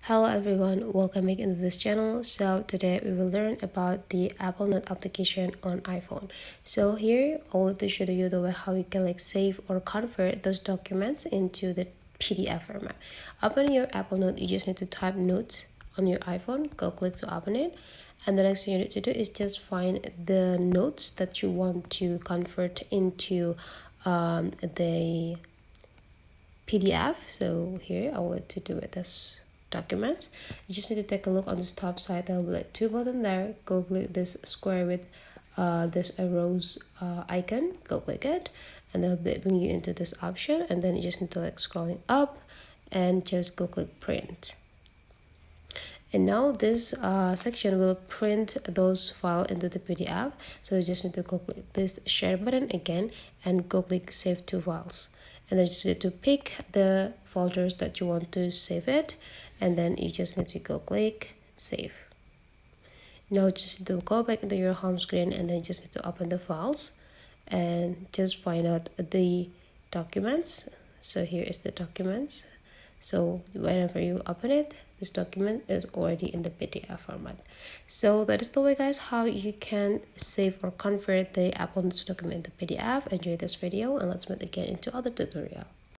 Hello everyone, welcome back into this channel. So today we will learn about the Apple Note application on iPhone. So here I will to show you the way how you can save or convert those documents into the PDF format. Open your Apple Note, you just need to type notes on your iPhone, go click to open it, and the next thing you need to do is just find the notes that you want to convert into the PDF. So here I will to do it as documents. You just need to take a look on this top side. There will be two buttons there. Go click this square with this arrows icon. Go click it, and they'll bring you into this option. And then you just need to scrolling up, and just go click print. And now this section will print those files into the PDF. So you just need to go click this share button again and go click save to files. And then you just need to pick the folders that you want to save it. And then you just need to go click save. Now just need to go back into your home screen, and then you just need to open the files and just find out the documents. So here is the documents. So whenever you open it, this document is already in the PDF format. So that is the way, guys, how you can save or convert the Apple Notes document into PDF. Enjoy this video, and let's meet again into other tutorial.